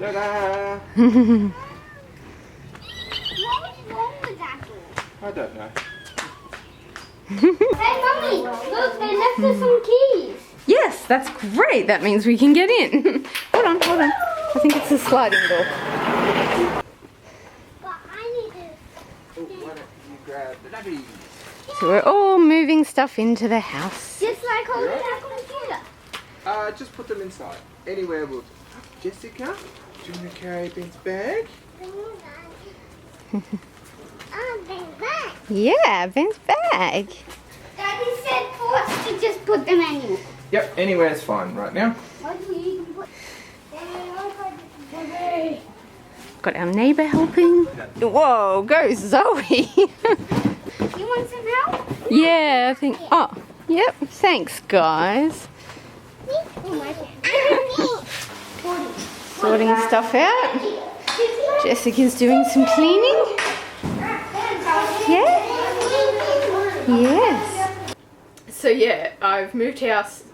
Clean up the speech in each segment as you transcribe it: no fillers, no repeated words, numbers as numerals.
Ta-da! What was wrong with that door? I don't know. Hey, Mummy, look, they left us some keys. Yes, that's great. That means we can get in. Hold on, hold on. I think it's a sliding door. But I need to... Oh, why don't you grab the nubbies? So we're all moving stuff into the house. Just like holding our computer. Just put them inside. Anywhere will do. Jessica, do you want to carry Ben's bag? Oh, Ben's bag. Yeah, Ben's bag. Daddy said for us to just put them anywhere. Yep, anywhere's fine right now. What do you put? Got our neighbour helping. Whoa, go Zoe. You want some help? Yeah, I think. Oh, yep. Thanks, guys. Sorting stuff out. Jessica's doing some cleaning. Yeah. Yes. So yeah, I've moved house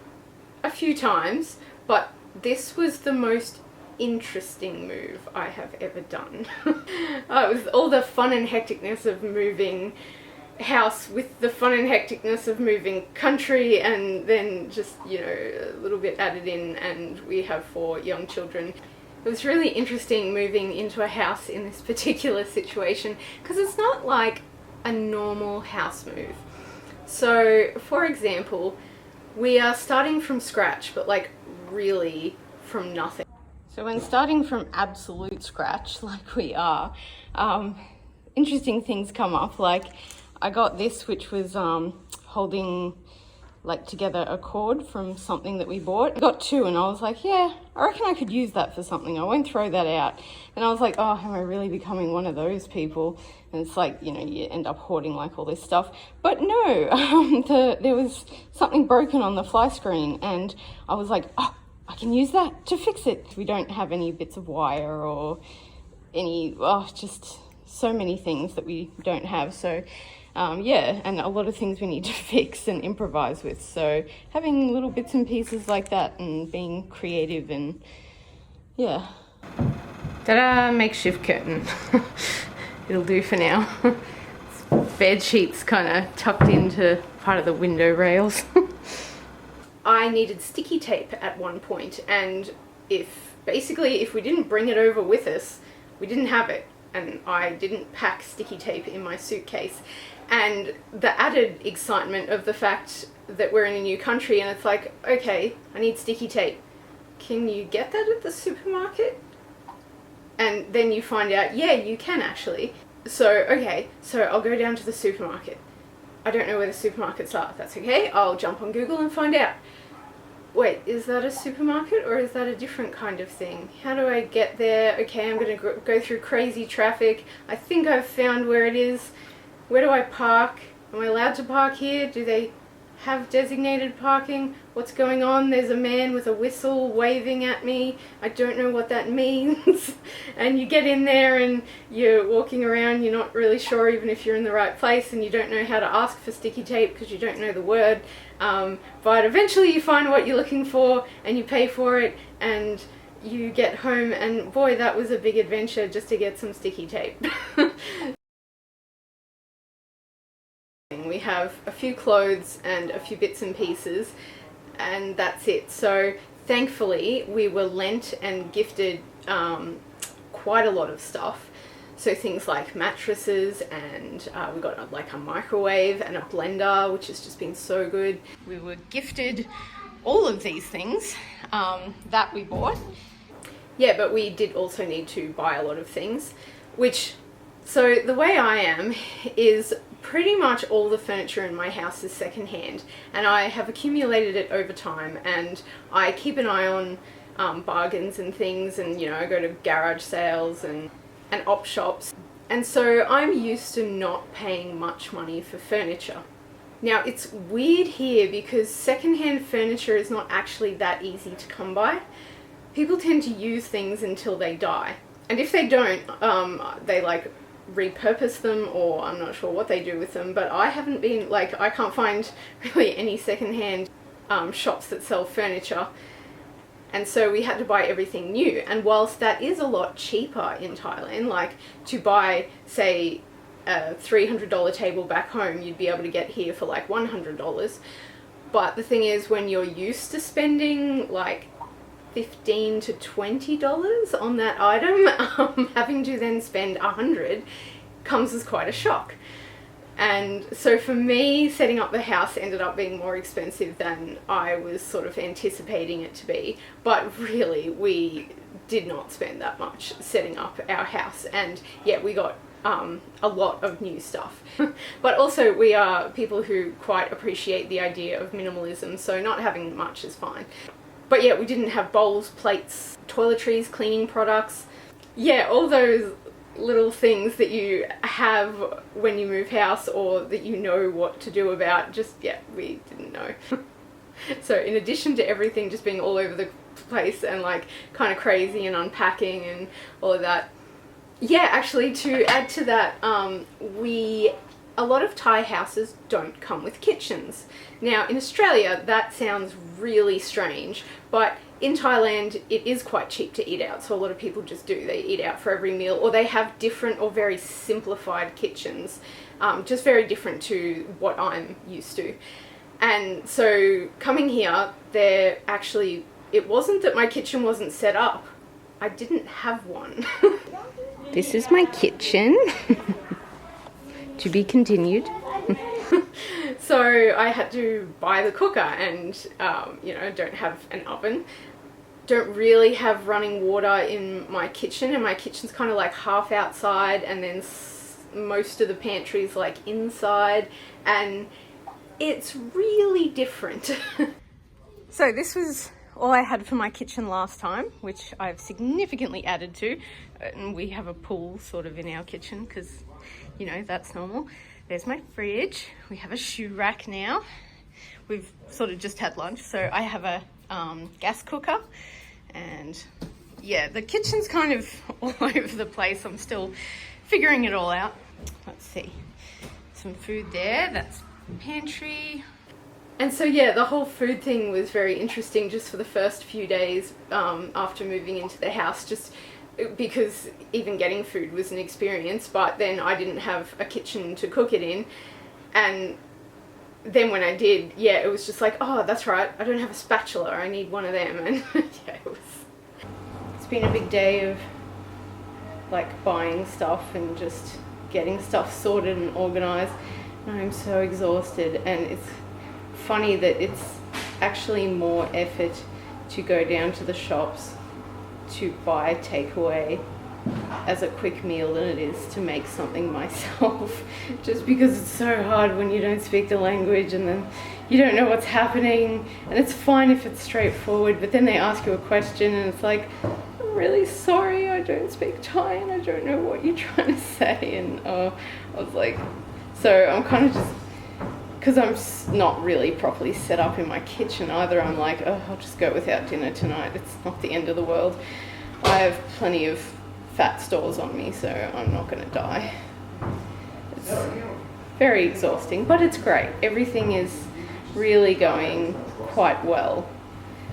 a few times, but this was the most interesting move I have ever done. It was all the fun and hecticness of moving house with the fun and hecticness of moving country, and then just, you know, a little bit added in, and we have 4 young children. It was really interesting moving into a house in this particular situation because it's not like a normal house move. So, for example, we are starting from scratch, but like really from nothing. So when starting from absolute scratch, like we are, interesting things come up. Like I got this, which was holding like together a cord from something that we bought. I got 2 and I was like, yeah, I reckon I could use that for something. I won't throw that out. And I was like, oh, am I really becoming one of those people? And it's like, you know, you end up hoarding like all this stuff. But no, there was something broken on the fly screen and I was like, oh, I can use that to fix it. We don't have any bits of wire or any, just so many things that we don't have. So yeah, and a lot of things we need to fix and improvise with. So having little bits and pieces like that and being creative and yeah. Ta-da, makeshift curtain. It'll do for now. Bed sheets kind of tucked into part of the window rails. I needed sticky tape at one point, and if we didn't bring it over with us, we didn't have it, and I didn't pack sticky tape in my suitcase. And the added excitement of the fact that we're in a new country and it's like, okay, I need sticky tape. Can you get that at the supermarket? And then you find out, yeah, you can actually. So, okay, so I'll go down to the supermarket. I don't know where the supermarkets are. That's okay, I'll jump on Google and find out. Wait, is that a supermarket or is that a different kind of thing? How do I get there? Okay, I'm going to go through crazy traffic. I think I've found where it is. Where do I park? Am I allowed to park here? Do they have designated parking? What's going on? There's a man with a whistle waving at me. I don't know what that means. And you get in there and you're walking around, you're not really sure even if you're in the right place, and you don't know how to ask for sticky tape because you don't know the word. But eventually you find what you're looking for and you pay for it and you get home, and boy, that was a big adventure just to get some sticky tape. We have a few clothes and a few bits and pieces, and that's it. So thankfully we were lent and gifted quite a lot of stuff. So things like mattresses, and we got like a microwave and a blender, which has just been so good. We were gifted all of these things that we bought. Yeah, but we did also need to buy a lot of things, so the way I am is pretty much all the furniture in my house is secondhand, and I have accumulated it over time, and I keep an eye on bargains and things, and you know, I go to garage sales and op shops, and so I'm used to not paying much money for furniture. Now it's weird here because secondhand furniture is not actually that easy to come by. People tend to use things until they die, and if they don't, they like repurpose them, or I'm not sure what they do with them, but I haven't been, like, I can't find really any secondhand shops that sell furniture. And so we had to buy everything new. And whilst that is a lot cheaper in Thailand, like to buy, say, a $300 table back home, you'd be able to get here for like $100. But the thing is, when you're used to spending like $15 to $20 on that item, having to then spend $100 comes as quite a shock. And so for me, setting up the house ended up being more expensive than I was sort of anticipating it to be. But really, we did not spend that much setting up our house. And yeah, we got a lot of new stuff. But also, we are people who quite appreciate the idea of minimalism, so not having much is fine. But yeah, we didn't have bowls, plates, toiletries, cleaning products. Yeah, all those little things that you have when you move house or that you know what to do about, just, yeah, we didn't know. So in addition to everything just being all over the place and like kind of crazy and unpacking and all of that, yeah, actually to add to that, a lot of Thai houses don't come with kitchens. Now in Australia that sounds really strange, but in Thailand it is quite cheap to eat out, so a lot of people just do. They eat out for every meal, or they have different or very simplified kitchens, just very different to what I'm used to. And so coming here, it wasn't that my kitchen wasn't set up, I didn't have one. This is my kitchen. To be continued. So I had to buy the cooker and, you know, don't have an oven. Don't really have running water in my kitchen, and my kitchen's kind of like half outside and then most of the pantry's like inside, and it's really different. So this was all I had for my kitchen last time, which I've significantly added to. And we have a pool sort of in our kitchen because, you know, that's normal. There's my fridge. We have a shoe rack now. We've sort of just had lunch, so I have a gas cooker. And yeah, the kitchen's kind of all over the place. I'm still figuring it all out. Let's see. Some food there. That's pantry. And so yeah, the whole food thing was very interesting just for the first few days after moving into the house, just because even getting food was an experience, but then I didn't have a kitchen to cook it in. And then when I did, yeah, it was just like, oh, that's right, I don't have a spatula, I need one of them. And yeah, it's been a big day of like buying stuff and just getting stuff sorted and organized. And I'm so exhausted, and it's funny that it's actually more effort to go down to the shops to buy takeaway as a quick meal than it is to make something myself, just because it's so hard when you don't speak the language and then you don't know what's happening. And it's fine if it's straightforward, but then they ask you a question and it's like, I'm really sorry, I don't speak Thai and I don't know what you're trying to say. And I was like, so I'm kind of just, because I'm not really properly set up in my kitchen either, I'm like, oh, I'll just go without dinner tonight. It's not the end of the world. I have plenty of fat stores on me, so I'm not going to die. It's very exhausting, but it's great. Everything is really going quite well.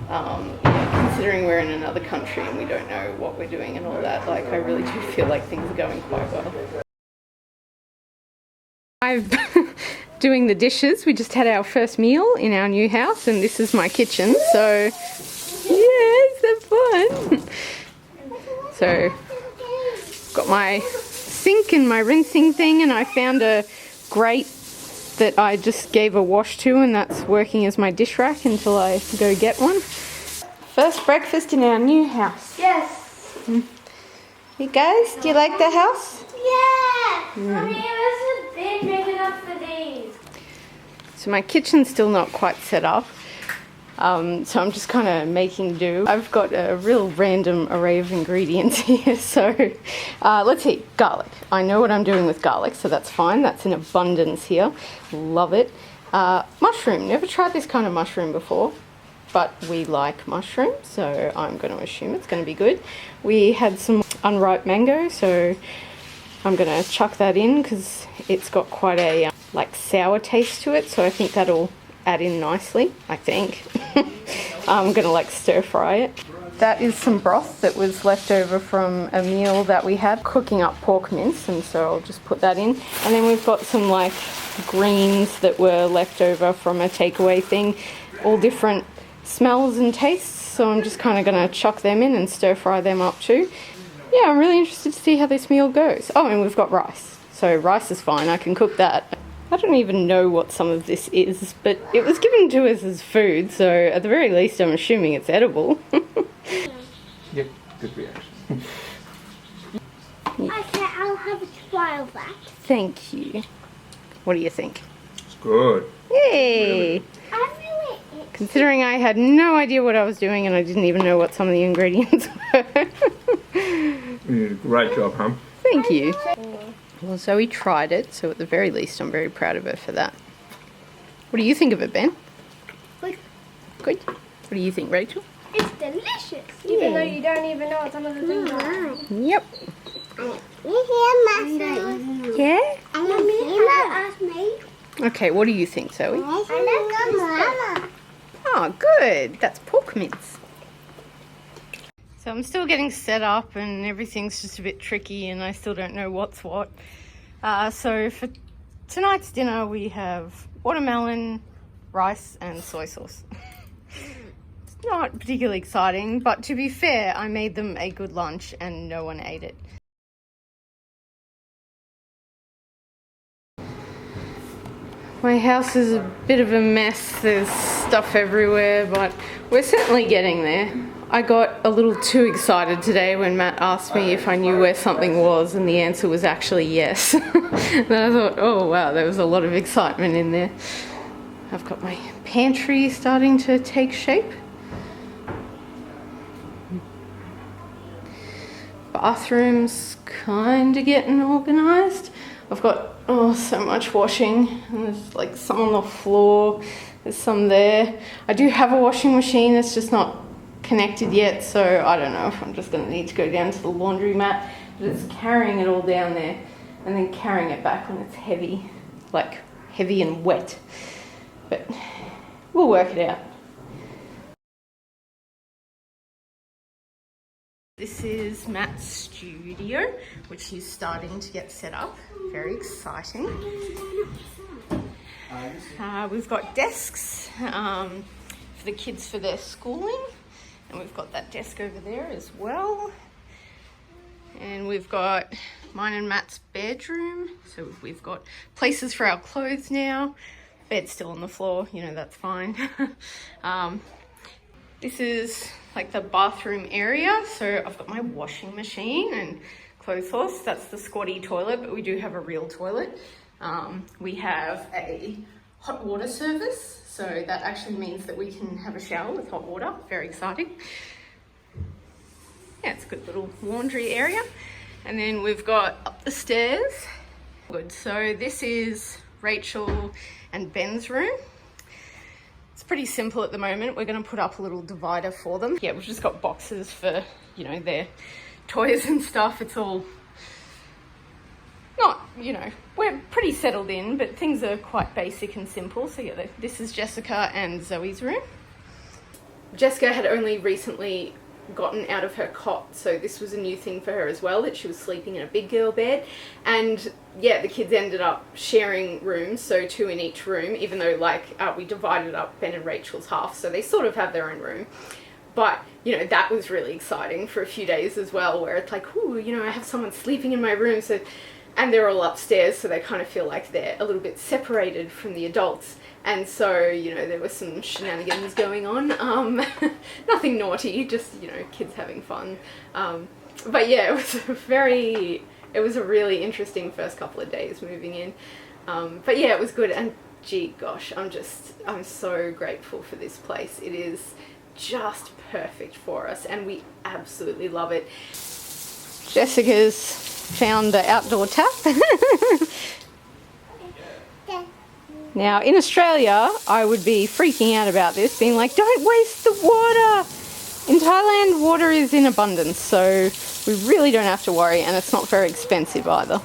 Yeah, considering we're in another country and we don't know what we're doing and all that, like I really do feel like things are going quite well. I'm doing the dishes. We just had our first meal in our new house, and this is my kitchen, so yeah, is that fun? So got my sink and my rinsing thing, and I found a grate that I just gave a wash to, and that's working as my dish rack until I go get one. First breakfast in our new house. Yes. You guys, do you like the house? Yeah. Mommy, it wasn't big enough for these. So my kitchen's still not quite set up. So I'm just kind of making do. I've got a real random array of ingredients here. So let's see, garlic. I know what I'm doing with garlic, so that's fine. That's in abundance here. Love it. Mushroom. Never tried this kind of mushroom before, but we like mushrooms, so I'm going to assume it's going to be good. We had some unripe mango, so I'm going to chuck that in because it's got quite a like sour taste to it, so I think that'll add in nicely, I think. I'm gonna like stir fry it. That is some broth that was left over from a meal that we had cooking up pork mince, and so I'll just put that in. And then we've got some like greens that were left over from a takeaway thing, all different smells and tastes, so I'm just kind of gonna chuck them in and stir fry them up too. Yeah, I'm really interested to see how this meal goes. Oh, and we've got rice, so rice is fine, I can cook that. I don't even know what some of this is, but it was given to us as food, so at the very least I'm assuming it's edible. Yep, good reaction. Okay, I'll have a try of that. Thank you. What do you think? It's good. Yay! I really Considering I had no idea what I was doing and I didn't even know what some of the ingredients were. You did a great job, huh? Thank you. Well, Zoe tried it, so at the very least I'm very proud of her for that. What do you think of it, Ben? Good. Good? What do you think, Rachel? It's delicious. Even though you don't even know what some of the things are. Yep. You hear Master? Yeah? And Mama asked me. Okay, what do you think, Zoe? I love Mama. Oh, good. That's pork mince. So I'm still getting set up and everything's just a bit tricky and I still don't know what's what. So for tonight's dinner we have watermelon, rice and soy sauce. It's not particularly exciting, but to be fair, I made them a good lunch and no one ate it. My house is a bit of a mess. There's stuff everywhere, but we're certainly getting there. I got a little too excited today when Matt asked me if I knew where something was, and the answer was actually yes. Then I thought, oh wow, there was a lot of excitement in there. I've got my pantry starting to take shape. Bathroom's kind of getting organised. I've got so much washing, and there's like some on the floor, there's some there. I do have a washing machine, it's just not connected yet, so I don't know if I'm just going to need to go down to the laundromat, but it's carrying it all down there and then carrying it back when it's heavy, like heavy and wet, but we'll work it out. This is Matt's studio, which he's starting to get set up. Very exciting. We've got desks for the kids for their schooling, and we've got that desk over there as well. And we've got mine and Matt's bedroom, so we've got places for our clothes now. Bed's still on the floor, you know, that's fine. This is like the bathroom area, so I've got my washing machine and clothes horse. That's the squatty toilet, but we do have a real toilet. We have a hot water service, so that actually means that we can have a shower with hot water. Very exciting. Yeah, it's a good little laundry area. And then we've got up the stairs. Good, so this is Rachel and Ben's room. It's pretty simple at the moment. We're going to put up a little divider for them. Yeah, we've just got boxes for, you know, their toys and stuff. It's all not, you know, we're pretty settled in, but things are quite basic and simple. So yeah, this is Jessica and Zoe's room. Jessica had only recently gotten out of her cot, so this was a new thing for her as well, that she was sleeping in a big girl bed. And yeah, the kids ended up sharing rooms, so 2 in each room, even though like we divided up Ben and Rachel's half, so they sort of have their own room. But you know, that was really exciting for a few days as well, where it's like, ooh, you know, I have someone sleeping in my room, so, and they're all upstairs, so they kind of feel like they're a little bit separated from the adults. And so, you know, there was some shenanigans going on. Nothing naughty, just, you know, kids having fun. But yeah, it was a really interesting first couple of days moving in. But yeah, it was good. And gee, gosh, I'm so grateful for this place. It is just perfect for us and we absolutely love it. Jessica's found the outdoor tap. Now, in Australia, I would be freaking out about this, being like, don't waste the water! In Thailand, water is in abundance, so we really don't have to worry, and it's not very expensive either.